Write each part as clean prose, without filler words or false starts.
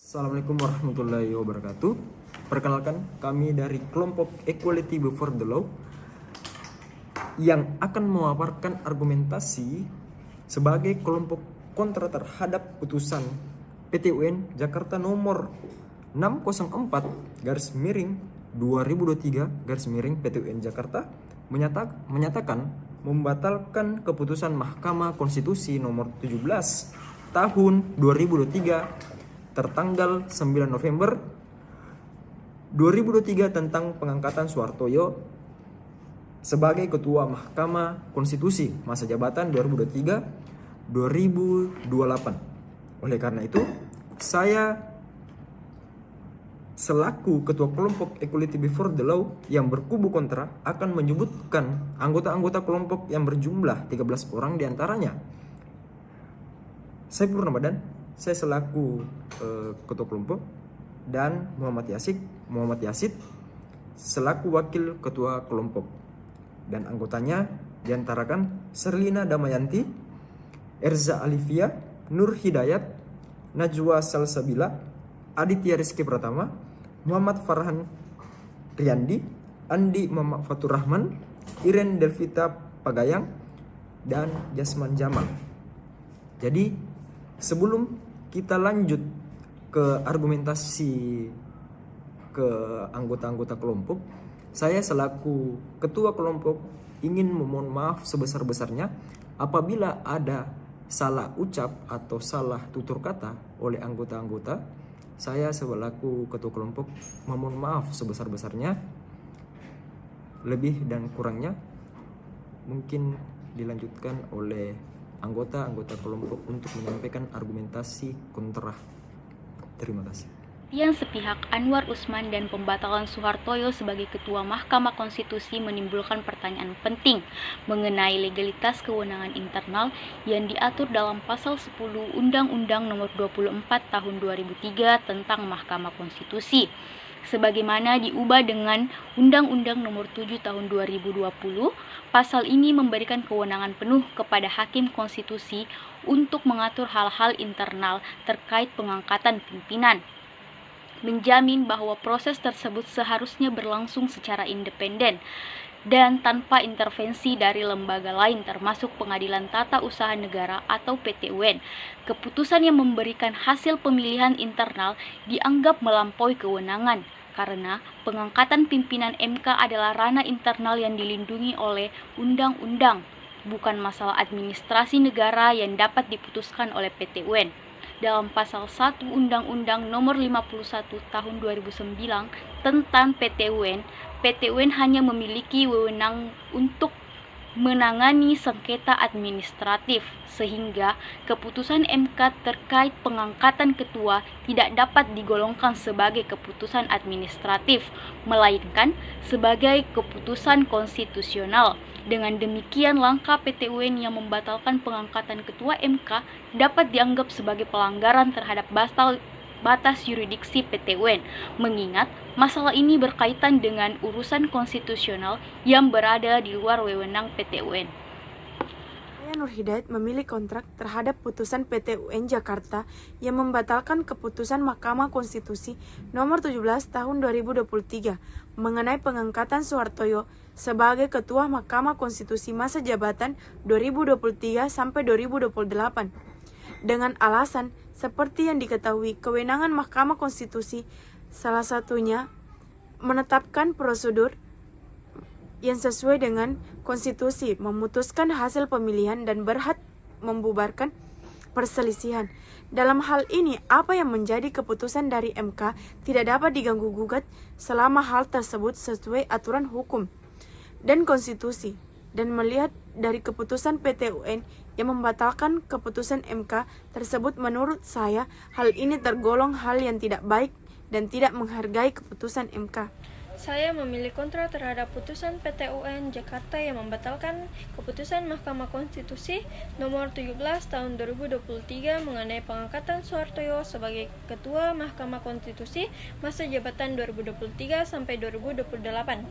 Assalamualaikum warahmatullahi wabarakatuh. Perkenalkan, kami dari kelompok Equality Before the Law yang akan memaparkan argumentasi sebagai kelompok kontra terhadap putusan PT UN Jakarta nomor 604/2023 PT UN Jakarta menyatakan membatalkan keputusan Mahkamah Konstitusi nomor 17 tahun 2023 tertanggal 9 November 2023 tentang pengangkatan Suhartoyo sebagai Ketua Mahkamah Konstitusi masa jabatan 2023-2028. Oleh karena itu, saya selaku Ketua Kelompok Equality Before the Law yang berkubu kontra akan menyebutkan anggota-anggota kelompok yang berjumlah 13 orang diantaranya. Saiful Ramadan, saya selaku Ketua Kelompok, dan Muhammad Yasid selaku Wakil Ketua Kelompok. Dan anggotanya diantarakan Serlina Damayanti, Erza Alivia, Nur Hidayat, Najwa Salsabila, Aditya Rizky Pratama, Muhammad Farhan Riyandi, Andi Muhammad Fatur Rahman, Iren Delvita Pagayang, dan Jasman Jamal. Jadi sebelum kita lanjut ke argumentasi ke anggota-anggota kelompok, saya selaku ketua kelompok ingin memohon maaf sebesar-besarnya apabila ada salah ucap atau salah tutur kata oleh anggota-anggota. Saya selaku ketua kelompok memohon maaf sebesar-besarnya. Lebih dan kurangnya mungkin dilanjutkan oleh anggota-anggota kelompok untuk menyampaikan argumentasi kontra. Terima kasih. Yang sepihak Anwar Usman dan pembatalan Suhartoyo sebagai Ketua Mahkamah Konstitusi menimbulkan pertanyaan penting mengenai legalitas kewenangan internal yang diatur dalam pasal 10 Undang-Undang Nomor 24 Tahun 2003 tentang Mahkamah Konstitusi, sebagaimana diubah dengan Undang-Undang Nomor 7 Tahun 2020. Pasal ini memberikan kewenangan penuh kepada Hakim Konstitusi untuk mengatur hal-hal internal terkait pengangkatan pimpinan, menjamin bahwa proses tersebut seharusnya berlangsung secara independen dan tanpa intervensi dari lembaga lain termasuk Pengadilan Tata Usaha Negara atau PT UN. Keputusan yang memberikan hasil pemilihan internal dianggap melampaui kewenangan karena pengangkatan pimpinan MK adalah ranah internal yang dilindungi oleh undang-undang, bukan masalah administrasi negara yang dapat diputuskan oleh PT UN. Dalam pasal 1 Undang-Undang Nomor 51 Tahun 2009 tentang PT UN hanya memiliki wewenang untuk menangani sengketa administratif, sehingga keputusan MK terkait pengangkatan ketua tidak dapat digolongkan sebagai keputusan administratif, melainkan sebagai keputusan konstitusional. Dengan demikian, langkah PT UN yang membatalkan pengangkatan ketua MK dapat dianggap sebagai pelanggaran terhadap batas yurisdiksi PT UN, mengingat masalah ini berkaitan dengan urusan konstitusional yang berada di luar wewenang PT UN. Saya Nur Hidayat memilih kontrak terhadap putusan PT UN Jakarta yang membatalkan keputusan Mahkamah Konstitusi nomor 17 tahun 2023 mengenai pengangkatan Suhartoyo sebagai Ketua Mahkamah Konstitusi masa jabatan 2023 sampai 2028 dengan alasan seperti yang diketahui kewenangan Mahkamah Konstitusi salah satunya menetapkan prosedur yang sesuai dengan konstitusi, memutuskan hasil pemilihan dan berhak membubarkan perselisihan. Dalam hal ini, apa yang menjadi keputusan dari MK tidak dapat diganggu gugat selama hal tersebut sesuai aturan hukum dan konstitusi. Dan melihat dari keputusan PT UN yang membatalkan keputusan MK tersebut, menurut saya hal ini tergolong hal yang tidak baik dan tidak menghargai keputusan MK. Saya memilih kontra terhadap putusan PT UN Jakarta yang membatalkan keputusan Mahkamah Konstitusi nomor 17 tahun 2023 mengenai pengangkatan Suhartoyo sebagai Ketua Mahkamah Konstitusi masa jabatan 2023 sampai 2028.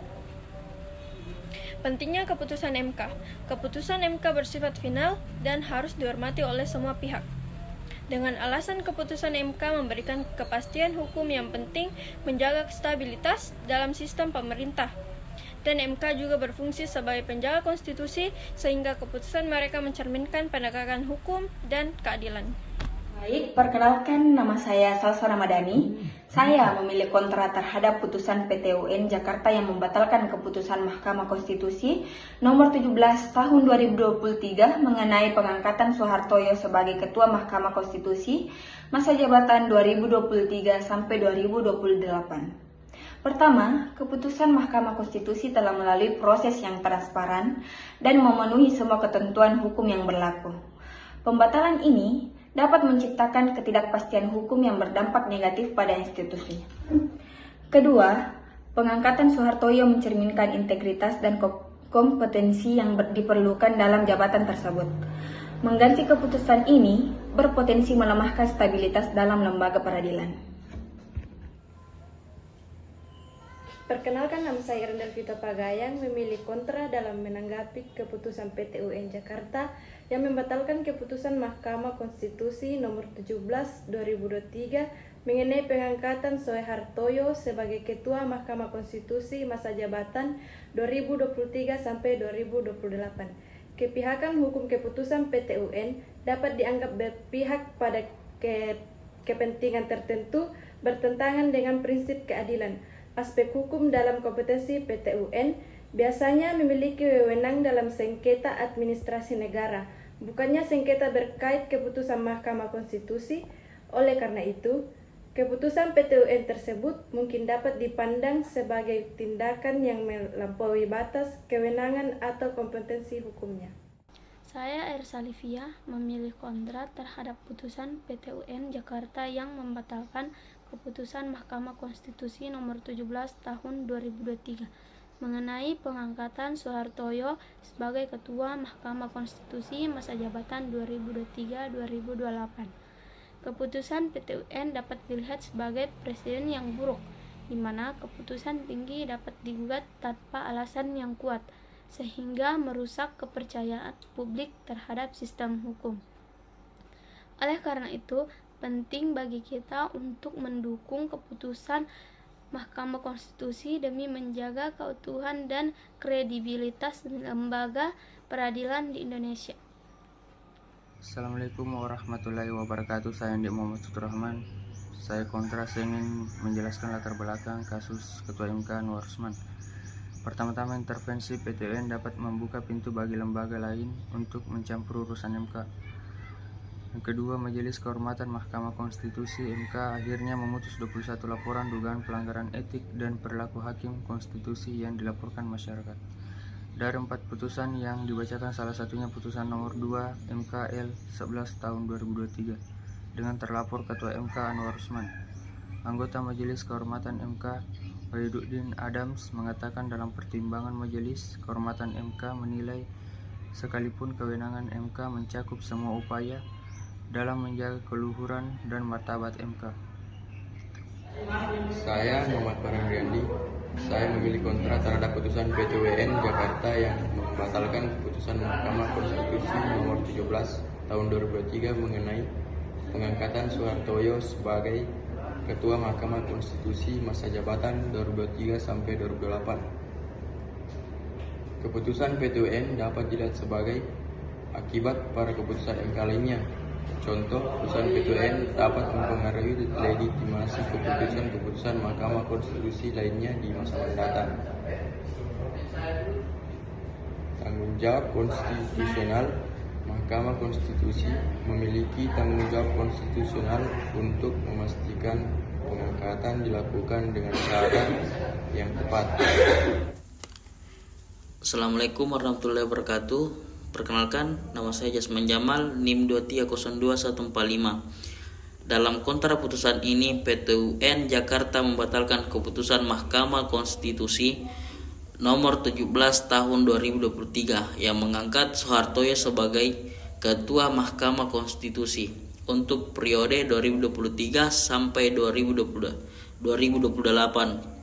Pentingnya keputusan MK. Keputusan MK bersifat final dan harus dihormati oleh semua pihak. dengan alasan keputusan MK memberikan kepastian hukum yang penting menjaga stabilitas dalam sistem pemerintah. Dan MK juga berfungsi sebagai penjaga konstitusi sehingga keputusan mereka mencerminkan penegakan hukum dan keadilan. Baik, perkenalkan nama saya Salsa Ramadhani. Saya memilih kontra terhadap putusan PT UN Jakarta yang membatalkan keputusan Mahkamah Konstitusi nomor 17 tahun 2023 mengenai pengangkatan Soehartoyo sebagai Ketua Mahkamah Konstitusi masa jabatan 2023 sampai 2028. Pertama, keputusan Mahkamah Konstitusi telah melalui proses yang transparan dan memenuhi semua ketentuan hukum yang berlaku. Pembatalan ini dapat menciptakan ketidakpastian hukum yang berdampak negatif pada institusi. Kedua, pengangkatan Soehartoyo mencerminkan integritas dan kompetensi yang diperlukan dalam jabatan tersebut. Mengganti keputusan ini berpotensi melemahkan stabilitas dalam lembaga peradilan. Perkenalkan, nama saya Irendel Vita Pagayang, memilih kontra dalam menanggapi keputusan PT UN Jakarta yang membatalkan keputusan Mahkamah Konstitusi nomor 17 2023 mengenai pengangkatan Soehartoyo sebagai Ketua Mahkamah Konstitusi masa jabatan 2023 sampai 2028. Kepihakan hukum keputusan PT UN dapat dianggap berpihak pada kepentingan tertentu bertentangan dengan prinsip keadilan. Aspek hukum dalam kompetensi PT UN biasanya memiliki wewenang dalam sengketa administrasi negara, bukannya sengketa berkait keputusan Mahkamah Konstitusi. Oleh karena itu, keputusan PT UN tersebut mungkin dapat dipandang sebagai tindakan yang melampaui batas kewenangan atau kompetensi hukumnya. Saya Ersa Livia memilih kontra terhadap putusan PT UN Jakarta yang membatalkan keputusan Mahkamah Konstitusi nomor 17 tahun 2023 mengenai pengangkatan Soehartoyo sebagai Ketua Mahkamah Konstitusi masa jabatan 2023-2028. Keputusan PT UN dapat dilihat sebagai presiden yang buruk, di mana keputusan tinggi dapat digugat tanpa alasan yang kuat, sehingga merusak kepercayaan publik terhadap sistem hukum. Oleh karena itu, penting bagi kita untuk mendukung keputusan Mahkamah Konstitusi demi menjaga keutuhan dan kredibilitas lembaga peradilan di Indonesia. Assalamualaikum warahmatullahi wabarakatuh. Saya Andi Muhammad Sutrahman. Saya kontra, saya ingin menjelaskan latar belakang kasus Ketua MK Anwar Usman. Pertama-tama, intervensi PT UN dapat membuka pintu bagi lembaga lain untuk mencampur urusan MK. Yang kedua, Majelis Kehormatan Mahkamah Konstitusi MK akhirnya memutus 21 laporan dugaan pelanggaran etik dan perilaku hakim konstitusi yang dilaporkan masyarakat. Dari 4 putusan yang dibacakan, salah satunya putusan nomor 2 MKL 11 tahun 2023 dengan terlapor Ketua MK Anwar Usman. Anggota Majelis Kehormatan MK Wahidudin Adams mengatakan dalam pertimbangan Majelis Kehormatan MK menilai sekalipun kewenangan MK mencakup semua upaya dalam menjaga keluhuran dan martabat MK. Saya Muhammad Farhandiandi. Saya memilih kontra terhadap putusan PT UN Jakarta yang membatalkan keputusan Mahkamah Konstitusi nomor 17 tahun 2023 mengenai pengangkatan Soehartoyo sebagai Ketua Mahkamah Konstitusi masa jabatan 2023 sampai 2028. Keputusan PT UN dapat dilihat sebagai akibat para keputusan MK lainnya. Contoh, putusan PT UN dapat mempengaruhi legitimasi keputusan-keputusan Mahkamah Konstitusi lainnya di masa mendatang. Tanggung jawab konstitusional. Mahkamah Konstitusi memiliki tanggung jawab konstitusional untuk memastikan pengangkatan dilakukan dengan cara yang tepat. Assalamualaikum warahmatullahi wabarakatuh. Perkenalkan, nama saya Jasman Jamal, NIM 23021145. Dalam kontra putusan ini, PT UN Jakarta membatalkan keputusan Mahkamah Konstitusi nomor 17 tahun 2023 yang mengangkat Soehartoyo sebagai Ketua Mahkamah Konstitusi untuk periode 2023 sampai 2028.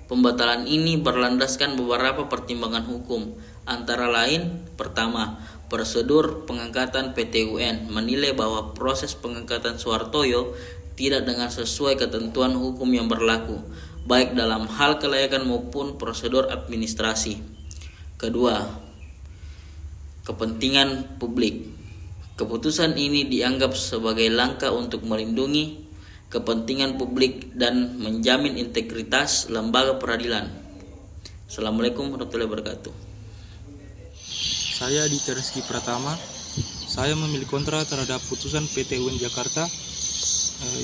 Pembatalan ini berlandaskan beberapa pertimbangan hukum, antara lain: pertama, Prosedur pengangkatan PT-UN menilai bahwa proses pengangkatan Soehartoyo tidak dengan sesuai ketentuan hukum yang berlaku, baik dalam hal kelayakan maupun prosedur administrasi. Kedua, kepentingan publik. Keputusan ini dianggap sebagai langkah untuk melindungi kepentingan publik dan menjamin integritas lembaga peradilan. Assalamualaikum warahmatullahi wabarakatuh. Saya Aditya Rizky Pratama. Saya memilih kontra terhadap putusan PT-UN Jakarta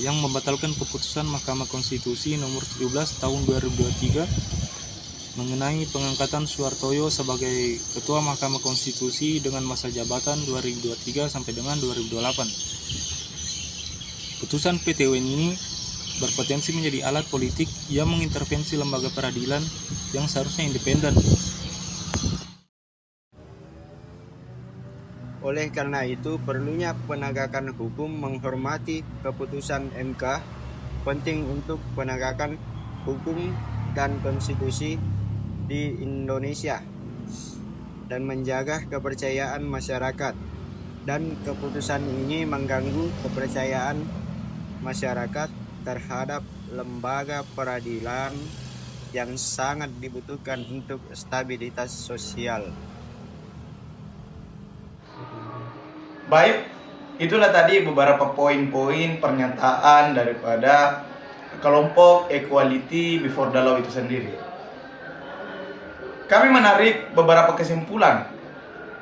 yang membatalkan keputusan Mahkamah Konstitusi nomor 17 tahun 2023 mengenai pengangkatan Soehartoyo sebagai Ketua Mahkamah Konstitusi dengan masa jabatan 2023 sampai dengan 2028. Putusan PT-UN ini berpotensi menjadi alat politik yang mengintervensi lembaga peradilan yang seharusnya independen. Oleh karena itu, perlunya penegakan hukum menghormati keputusan MK penting untuk penegakan hukum dan konstitusi di Indonesia dan menjaga kepercayaan masyarakat. Dan keputusan ini mengganggu kepercayaan masyarakat terhadap lembaga peradilan yang sangat dibutuhkan untuk stabilitas sosial. Baik, itulah tadi beberapa poin-poin pernyataan daripada kelompok Equality Before the Law itu sendiri. Kami menarik beberapa kesimpulan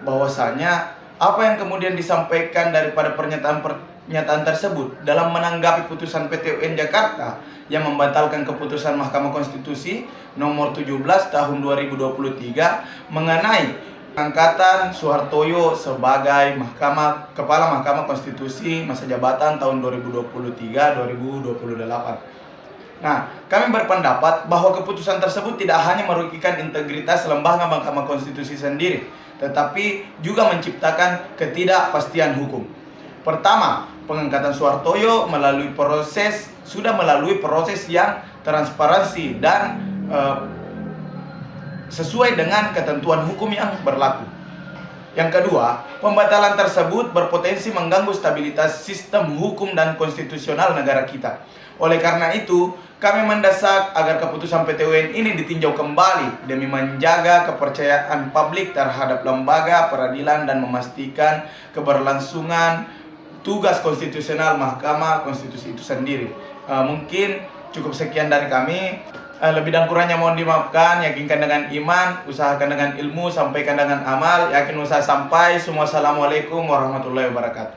bahwasanya apa yang kemudian disampaikan daripada pernyataan tersebut dalam menanggapi putusan PT-UN Jakarta yang membatalkan keputusan Mahkamah Konstitusi nomor 17 tahun 2023 mengenai pengangkatan Soehartoyo sebagai Kepala Mahkamah Konstitusi masa jabatan tahun 2023-2028. Nah, kami berpendapat bahwa keputusan tersebut tidak hanya merugikan integritas lembaga Mahkamah Konstitusi sendiri, tetapi juga menciptakan ketidakpastian hukum. Pertama, pengangkatan Soehartoyo sudah melalui proses yang transparansi dan sesuai dengan ketentuan hukum yang berlaku. Yang kedua, pembatalan tersebut berpotensi mengganggu stabilitas sistem hukum dan konstitusional negara kita. Oleh karena itu, kami mendesak agar keputusan PT-UN ini ditinjau kembali demi menjaga kepercayaan publik terhadap lembaga peradilan dan memastikan keberlangsungan tugas konstitusional Mahkamah Konstitusi itu sendiri. Mungkin cukup sekian dari kami. Lebih dan kurangnya mohon dimaafkan. Yakinkan dengan iman, usahakan dengan ilmu, sampaikan dengan amal. Yakin usaha sampai. Assalamualaikum warahmatullahi wabarakatuh.